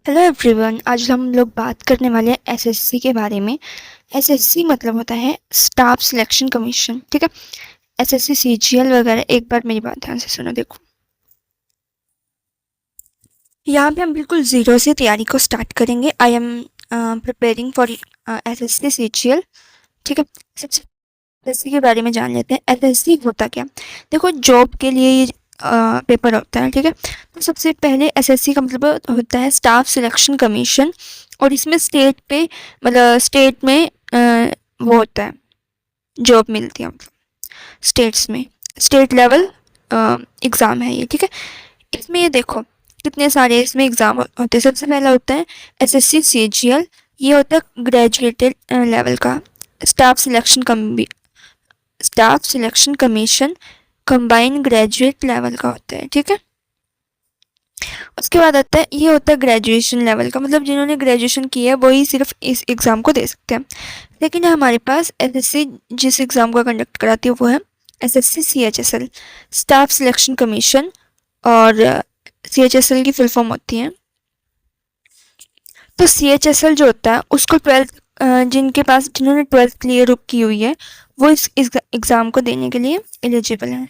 Hello everyone, आज हम लोग बात करने वाले हैं एसएससी के बारे में। एसएससी मतलब होता है स्टाफ सिलेक्शन कमीशन। ठीक है, एसएससी सीजीएल वगैरह। एक बार मेरी बात ध्यान से सुनो। देखो, यहाँ पे हम बिल्कुल ज़ीरो से तैयारी को स्टार्ट करेंगे। I am preparing for SSC CGL. ठीक है, सबसे एसएससी के बारे में जान लेते हैं। एसएससी होता क्या? देखो, जॉब के लिए ये पेपर होता है। ठीक है, तो सबसे पहले एसएससी का मतलब होता है स्टाफ सिलेक्शन कमीशन। और इसमें स्टेट पे मतलब स्टेट में वो होता है, जॉब मिलती है मतलब स्टेट्स में। स्टेट लेवल एग्ज़ाम है ये। ठीक है, इसमें ये देखो कितने सारे इसमें एग्ज़ाम होते हैं। सबसे पहला होता है एसएससी सीजीएल। ये होता है ग्रेजुएटेड लेवल का staff selection commission. Combine graduate level का होता है। ठीक है, उसके बाद आता है ये होता है ग्रेजुएशन लेवल का। मतलब जिन्होंने ग्रेजुएशन किया है वही सिर्फ इस एग्ज़ाम को दे सकते हैं। लेकिन हमारे पास एसएससी जिस एग्ज़ाम का कंडक्ट कराती है वो है SSC CHSL, staff selection commission. और सीएचएसएल की फुल फॉर्म होती है। तो सीएचएसएल जो होता है उसको जिन्होंने ट्वेल्थ क्लियर की हुई है वो इस एग्ज़ाम को देने के लिए एलिजिबल है।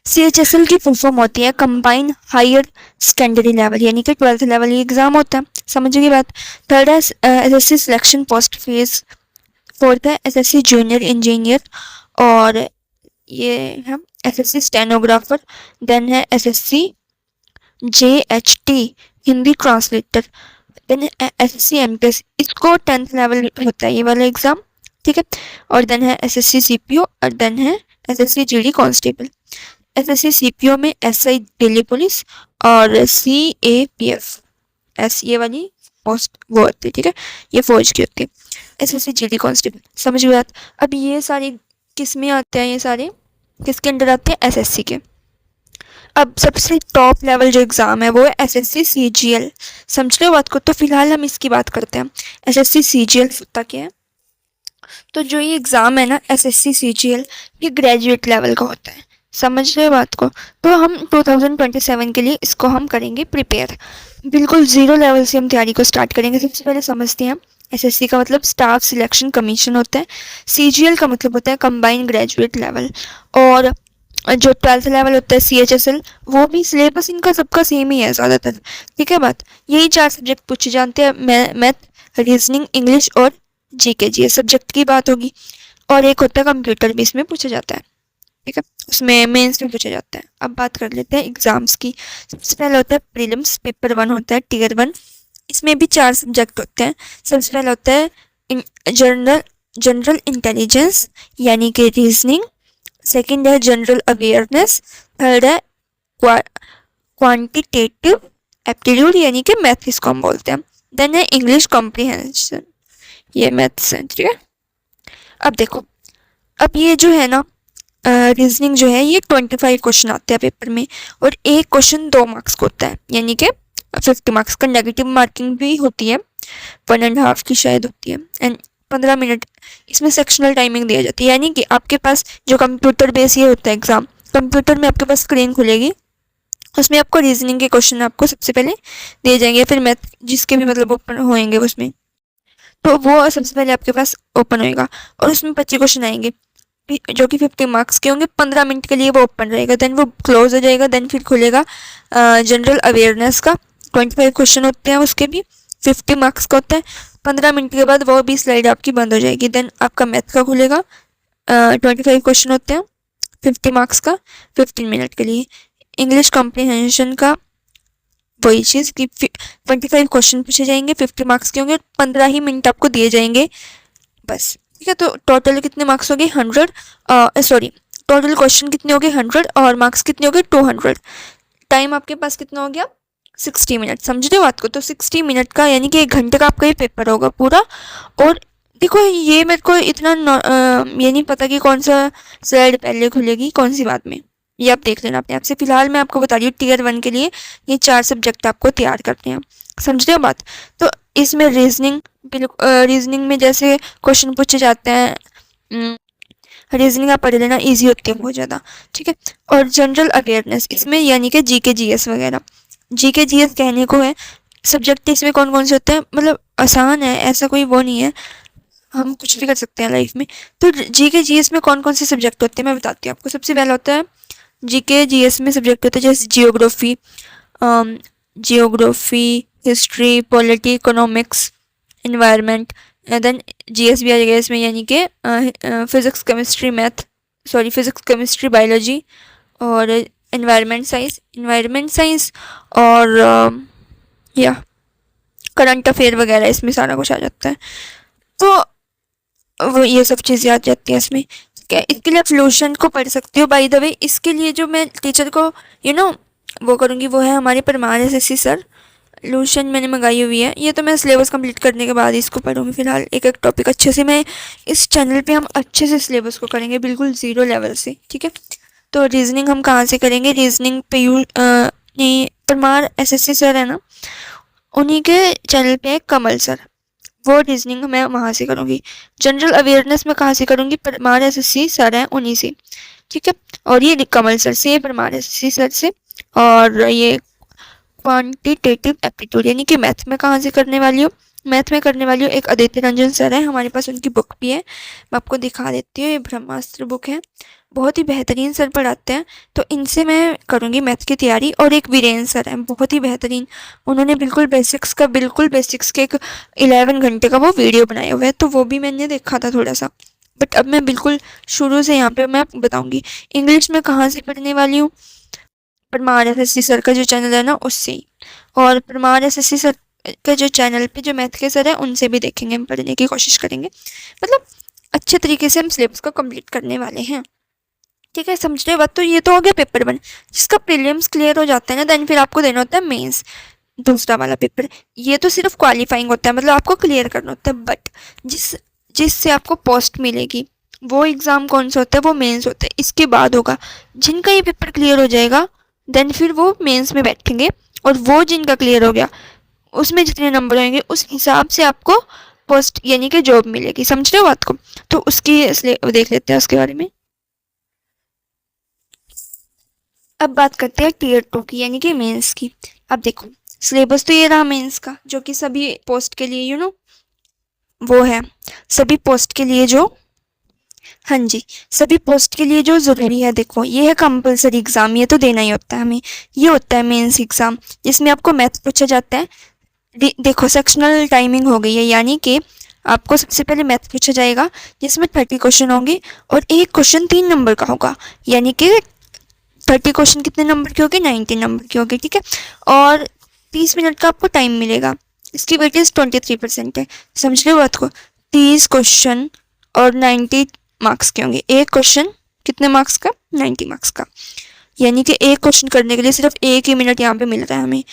सीएचएसएल की फुल फॉर्म होती है कंबाइन हायर सेकेंडरी लेवल, यानी कि ट्वेल्थ लेवल ये एग्जाम होता है। समझिए बात। थर्ड है SSC selection post phase. Fourth है एसएससी जूनियर इंजीनियर। और ये है एसएससी स्टेनोग्राफर। देन है SSC JHT Hindi translator. Then SSC MPS, इसको 10th लेवल होता है ये वाला एग्जाम। ठीक है, और देन है एसएससी सीपीओ। और देन है SSC GD constable. SSC CPO में एसआई दिल्ली पुलिस और सीएपीएफ एस ये वाली पोस्ट वो होती है। ठीक है, ये फौज की होती है। एसएससी जीडी कांस्टेबल, समझ गए बात। अब ये सारे किस में आते हैं? ये सारे किसके अंडर आते हैं? एसएससी के। अब सबसे टॉप लेवल जो एग्ज़ाम है वो है एसएससी सीजीएल। समझ रहे हो बात को? तो फिलहाल हम इसकी बात करते हैं। एसएससी सीजीएल होता क्या है? तो जो ये एग्ज़ाम है ना एसएससी सीजीएल, ये ग्रेजुएट लेवल का होता है। समझ रहे हो बात को? तो हम 2027 के लिए इसको हम करेंगे प्रिपेयर। बिल्कुल ज़ीरो लेवल से हम तैयारी को स्टार्ट करेंगे। सबसे पहले समझते हैं एसएससी का मतलब स्टाफ सिलेक्शन कमीशन होता है। सीजीएल का मतलब होता है कंबाइंड ग्रेजुएट लेवल। और जो 12th लेवल होता है सीएचएसएल, वो भी सिलेबस इनका सबका सेम ही है ज़्यादातर। ठीक है बात। यही 4 सब्जेक्ट पूछे जानते हैं, मैथ, रीजनिंग, इंग्लिश और जीके जी सब्जेक्ट की बात होगी। और एक होता है कंप्यूटर भी इसमें पूछा जाता है। ठीक है, उसमें मेंस में पूछा जाता है। अब बात कर लेते हैं एग्जाम्स की। सबसे पहले होता है प्रीलिम्स, पेपर 1 होता है टीयर 1। इसमें भी 4 सब्जेक्ट होते हैं। सबसे पहले होता है जनरल जनरल इंटेलिजेंस यानी कि रीजनिंग। सेकंड है जनरल अवेयरनेस। थर्ड है क्वांटिटेटिव एप्टीट्यूड यानी कि मैथ इसको हम बोलते हैं। देन है इंग्लिश कॉम्प्रिहेंशन, ये मैथ्स है। ठीक है, अब देखो, अब ये जो है ना रीजनिंग जो है ये 25 क्वेश्चन आते हैं पेपर में। और एक क्वेश्चन 2 मार्क्स का होता है, यानी कि 50 मार्क्स का। नेगेटिव मार्किंग भी होती है, 1.5 की शायद होती है। एंड 15 मिनट इसमें सेक्शनल टाइमिंग दी जाती है। यानी कि आपके पास जो कंप्यूटर बेस ये होता है एग्ज़ाम, कंप्यूटर में आपके पास स्क्रीन खुलेगी, उसमें आपको रीजनिंग के क्वेश्चन आपको सबसे पहले दिए जाएंगे, फिर मैथ जिसके भी मतलब ओपन होएंगे उसमें, तो वो सबसे पहले आपके पास ओपन होएगा। और उसमें 25 क्वेश्चन आएंगे जो कि 50 मार्क्स के होंगे। 15 मिनट के लिए वो ओपन रहेगा, देन वो क्लोज हो जाएगा। देन फिर खुलेगा जनरल अवेयरनेस का। 25 क्वेश्चन होते हैं, उसके भी 50 मार्क्स का होता है। 15 मिनट के बाद वो भी स्लाइड आपकी बंद हो जाएगी। देन आपका मैथ का खुलेगा। 25 क्वेश्चन होते हैं, 50 मार्क्स का, 15 मिनट के लिए। इंग्लिश कॉम्प्रिहेंशन का वही चीज़ कि 25 क्वेश्चन पूछे जाएंगे, 50 मार्क्स के होंगे, 15 ही मिनट आपको दिए जाएंगे बस। ठीक है, तो टोटल कितने मार्क्स हो गए? 100। सॉरी, टोटल क्वेश्चन कितने हो गए? 100 और मार्क्स कितने हो गए? 200। टाइम आपके पास कितना हो गया? 60 मिनट। समझ रहे हो बात को? तो 60 मिनट का यानी कि 1 घंटे का आपका ये पेपर होगा पूरा। और देखो, ये मेरे को इतना ये नहीं पता कि कौन सा स्लाइड पहले खुलेगी कौन सी बाद में, ये आप देख लेना अपने आप से। फिलहाल मैं आपको बता रही हूँ टीयर 1 के लिए ये 4 सब्जेक्ट आपको तैयार करते हैं। समझ रहे हो बात? तो इसमें रीजनिंग में जैसे क्वेश्चन पूछे जाते हैं, रीजनिंग आप पढ़ लेना, इजी होती है बहुत ज़्यादा। ठीक है, और जनरल अवेयरनेस इसमें यानी कि जीके जीएस वगैरह। जीके जीएस कहने को है, सब्जेक्ट इसमें कौन कौन से होते हैं, मतलब आसान है, ऐसा कोई वो नहीं है, हम कुछ भी कर सकते हैं लाइफ में। तो जीके जीएस में कौन कौन से सब्जेक्ट होते हैं मैं बताती हूँ आपको। सबसे पहला होता है जीके जीएस में सब्जेक्ट होता है जैसे geography, geography, history, polity, economics, environment. Then GS भी आ जाएगा इसमें, यानी कि physics, chemistry, math, sorry physics, chemistry, biology और एनवायरमेंट साइंस और या करंट अफेयर वगैरह, इसमें सारा कुछ आ जाता है। तो वो ये सब चीज़ें आ जाती हैं इसमें। ठीक है, इसके लिए आप लोशन को पढ़ सकते हो। बाय द वे इसके लिए जो मैं टीचर को वो करूँगी वो है हमारे परमार एसएससी सर। लोशन मैंने मंगाई हुई है, ये तो मैं सिलेबस कंप्लीट करने के बाद इसको पढ़ूंगी। फिलहाल एक एक टॉपिक अच्छे से मैं इस चैनल पे हम अच्छे से सिलेबस को करेंगे, बिल्कुल ज़ीरो लेवल से। ठीक है, तो रीजनिंग हम कहाँ से करेंगे, रीजनिंग पे परमार एसएससी सर है ना, उन्हीं के चैनल पे है कमल सर, वो रीजनिंग मैं वहाँ से करूँगी। जनरल अवेयरनेस में कहाँ से करूँगी, परमार एसएससी सर हैं उन्हीं से। ठीक है, और ये कमल सर से, परमार एसएससी सर से। और ये क्वांटिटेटिव एप्टीट्यूड यानी कि मैथ में कहाँ से करने वाली हूँ, मैथ में करने वाली हूँ एक आदित्य रंजन सर है, हमारे पास उनकी बुक भी है, मैं आपको दिखा देती हूँ। ये ब्रह्मास्त्र बुक है, बहुत ही बेहतरीन सर पढ़ाते हैं, तो इनसे मैं करूँगी मैथ की तैयारी। और एक वीरेन सर हैं, बहुत ही बेहतरीन, उन्होंने बिल्कुल बेसिक्स के एक 11 घंटे का वो वीडियो बनाया हुआ है, तो वो भी मैंने देखा था थोड़ा सा। बट अब मैं बिल्कुल शुरू से यहाँ पे मैं बताऊँगी। इंग्लिश में कहाँ से पढ़ने वाली हूँ, परमार एसएससी सर का जो चैनल है ना उससे ही। और परमार एसएससी सर का जो चैनल पे जो मैथ के सर है उनसे भी देखेंगे, हम पढ़ने की कोशिश करेंगे। मतलब अच्छे तरीके से हम सिलेबस को कंप्लीट करने वाले हैं। ठीक है, समझ रहे हो बात। तो ये तो हो गया पेपर 1, जिसका प्रीलिम्स क्लियर हो जाता है ना, देन फिर आपको देना होता है मेंस, दूसरा वाला पेपर। ये तो सिर्फ क्वालिफाइंग होता है, मतलब आपको क्लियर करना होता है। बट जिससे आपको पोस्ट मिलेगी वो एग्ज़ाम कौन सा होता है, वो मेंस होता है, इसके बाद होगा। जिनका ये पेपर क्लियर हो जाएगा देन फिर वो मेंस में बैठेंगे, और वो जिनका क्लियर हो गया उसमें जितने नंबर होंगे उस हिसाब से आपको पोस्ट यानी कि जॉब मिलेगी। समझ रहे हो बात को। तो उसकी इसलिए देख लेते हैं उसके बारे में। अब बात करते हैं टीयर 2 की यानी कि मेंस की। अब देखो सिलेबस तो ये रहा मेंस का, जो कि सभी पोस्ट के लिए वो है, सभी पोस्ट के लिए जो, हाँ जी, सभी पोस्ट के लिए जो ज़रूरी है। देखो ये है कंपलसरी एग्ज़ाम, ये तो देना ही होता है हमें। ये होता है मेंस एग्ज़ाम, जिसमें आपको मैथ पूछा जाता है। देखो सेक्शनल टाइमिंग हो गई है, यानी कि आपको सबसे पहले मैथ पूछा जाएगा जिसमें 30 क्वेश्चन होंगे, और एक क्वेश्चन 3 नंबर का होगा, यानी कि 30 क्वेश्चन कितने नंबर के होंगे, 90 नंबर के होंगे। ठीक है, और 30 मिनट का आपको टाइम मिलेगा। इसकी वेटेज 23% है। समझ रहे हो बात को। 30 क्वेश्चन और 90 मार्क्स के होंगे। एक क्वेश्चन कितने मार्क्स का, 90 मार्क्स का, यानी कि एक क्वेश्चन करने के लिए सिर्फ 1 ही मिनट यहाँ पे मिल रहा है हमें।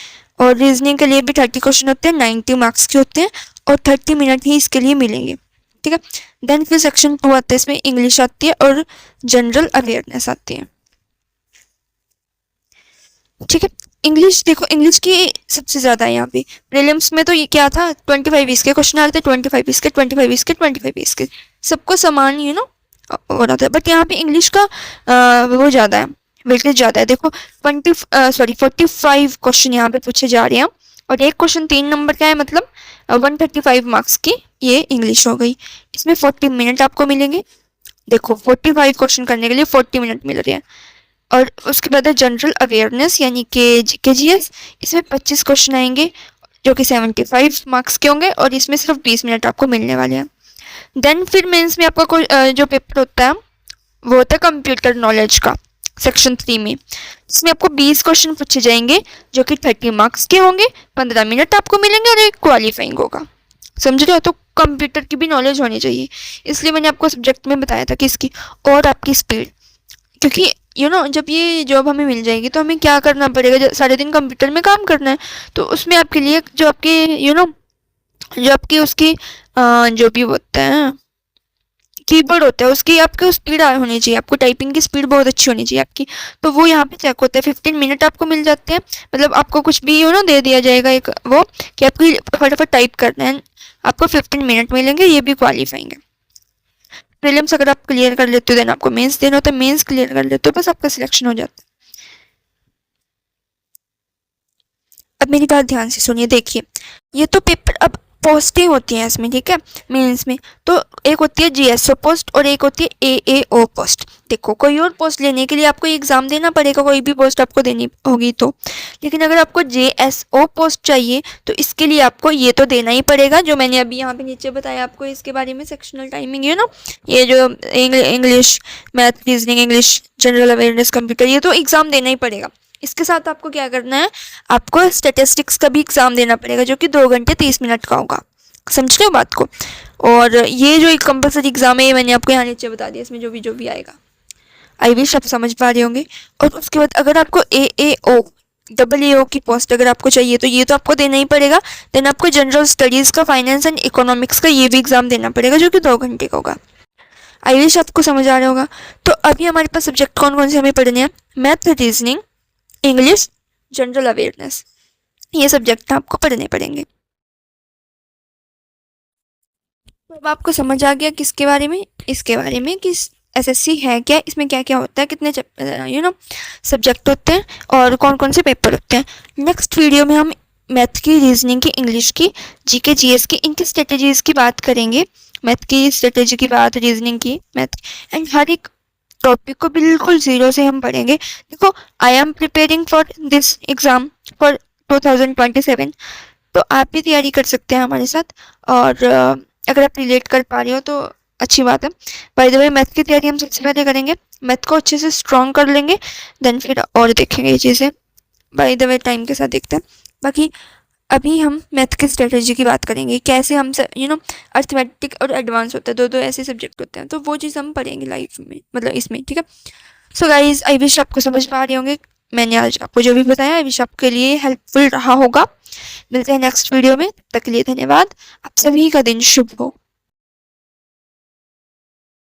और रीजनिंग के लिए भी 30 क्वेश्चन होते हैं, 90 मार्क्स के होते हैं, और 30 मिनट ही इसके लिए मिलेंगे। ठीक है, देन फिर सेक्शन 2 आता है, इसमें इंग्लिश आती है और जनरल अवेयरनेस आती है। ठीक है, इंग्लिश देखो, इंग्लिश की सबसे ज़्यादा है यहाँ पे। प्रीलिम्स में तो ये क्या था, 25 इसके क्वेश्चन आ रहे थे, 25 इसके, 25 इसके, 25 इसके, सबको समान हो रहा था। बट यहाँ पे इंग्लिश का वो ज़्यादा है, वेटेज ज़्यादा है। देखो 45 क्वेश्चन यहाँ पे पूछे जा रहे हैं, और एक क्वेश्चन 3 नंबर का है, मतलब 135 मार्क्स की ये इंग्लिश हो गई। इसमें 40 मिनट आपको मिलेंगे। देखो 45 क्वेश्चन करने के लिए 40 मिनट मिल रहे हैं। और उसके बाद है जनरल अवेयरनेस यानी कि जीके-जीएस, इसमें 25 क्वेश्चन आएंगे जो कि 75 मार्क्स के होंगे, और इसमें सिर्फ 20 मिनट आपको मिलने वाले हैं। देन फिर मेंस में आपका जो पेपर होता है वो होता है कंप्यूटर नॉलेज का, सेक्शन 3 में, जिसमें आपको 20 क्वेश्चन पूछे जाएंगे जो कि 30 मार्क्स के होंगे, 15 मिनट आपको मिलेंगे, और एक क्वालिफाइंग होगा। समझ रहे हो। तो कंप्यूटर की भी नॉलेज होनी चाहिए, इसलिए मैंने आपको सब्जेक्ट में बताया था कि इसकी, और आपकी स्पीड, क्योंकि जब ये जॉब हमें मिल जाएगी तो हमें क्या करना पड़ेगा, सारे दिन कंप्यूटर में काम करना है। तो उसमें आपके लिए जो आपके जो आपकी उसकी जो भी होता है कीबोर्ड होता है, उसकी आपकी स्पीड होनी चाहिए, आपको टाइपिंग की स्पीड बहुत अच्छी होनी चाहिए आपकी। तो वो यहाँ पे चेक होता है। 15 मिनट आपको मिल जाते हैं, मतलब आपको कुछ भी दे दिया जाएगा एक वो कि आपको फटाफट टाइप करना है, आपको 15 मिनट मिलेंगे, ये भी क्वालिफाइंग है। प्रीलिम्स अगर आप क्लियर कर लेते हो देन आपको मेंस देना होता है, मेंस क्लियर कर लेते हो बस आपका सिलेक्शन हो जाता है। अब मेरी बात ध्यान से सुनिए, देखिए ये तो पेपर अब पोस्टें होती हैं इसमें, ठीक है, मेंस में। तो एक होती है जीएसओ पोस्ट और एक होती है एएओ पोस्ट। देखो कोई और पोस्ट लेने के लिए आपको एग्ज़ाम देना पड़ेगा, कोई भी पोस्ट आपको देनी होगी तो, लेकिन अगर आपको जेएसओ पोस्ट चाहिए तो इसके लिए आपको ये तो देना ही पड़ेगा, जो मैंने अभी यहाँ पे नीचे बताया आपको इसके बारे में, सेक्शनल टाइमिंग, ये ना, ये जो English, math, reasoning, English, general awareness, computer, ये तो एग्ज़ाम देना ही पड़ेगा। इसके साथ आपको क्या करना है, आपको स्टैटिस्टिक्स का भी एग्ज़ाम देना पड़ेगा, जो कि 2 घंटे 30 मिनट का होगा। समझ रहे हो बात को? और ये जो एक कंपलसरी एग्ज़ाम है ये मैंने आपको यहाँ नीचे बता दिया, इसमें जो भी आएगा। आई विश आप समझ पा रहे होंगे। और उसके बाद अगर आपको एएओ, AAO की पोस्ट अगर आपको चाहिए तो ये तो आपको देना ही पड़ेगा। देन आपको जनरल स्टडीज़ का, फाइनेंस एंड इकोनॉमिक्स का ये भी एग्ज़ाम देना पड़ेगा, जो कि 2 घंटे का होगा। आई विश आपको समझ आ रहा होगा। तो अभी हमारे पास सब्जेक्ट कौन कौन से हमें पढ़ने हैं? Math, reasoning, English, general awareness, ये सब्जेक्ट आपको पढ़ने पड़ेंगे। तो अब आपको समझ आ गया किसके बारे में, इसके बारे में कि एसएससी है क्या, इसमें क्या क्या होता है, कितने सब्जेक्ट होते हैं और कौन कौन से पेपर होते हैं। नेक्स्ट वीडियो में हम मैथ की, रीजनिंग की, इंग्लिश की, जीके, जीएस की, इनकी स्ट्रेटेजीज़ की बात करेंगे। मैथ की स्ट्रेटेजी की बात, रीजनिंग की, मैथ, एंड हर एक टॉपिक को बिल्कुल ज़ीरो से हम पढ़ेंगे। देखो I am preparing for this exam for 2027, तो आप भी तैयारी कर सकते हैं हमारे साथ। और अगर आप रिलेट कर पा रहे हो तो अच्छी बात है। बाय द वे मैथ की तैयारी हम सबसे पहले करेंगे, मैथ को अच्छे से स्ट्रॉन्ग कर लेंगे, देन फिर और देखेंगे ये चीज़ें, बाय द वे टाइम के साथ देखते हैं। बाकी अभी हम मैथ की स्ट्रेटेजी की बात करेंगे, कैसे हम अर्थमेटिक और एडवांस होता है, दो ऐसे सब्जेक्ट होते हैं, तो वो चीज़ हम पढ़ेंगे लाइफ में, मतलब इसमें, ठीक है। सो गाइज आई विश आपको समझ पा रहे होंगे, मैंने आज आपको जो भी बताया आई विश आपके लिए हेल्पफुल रहा होगा। मिलते हैं नेक्स्ट वीडियो में, तब तक के लिए धन्यवाद। आप सभी का दिन शुभ हो।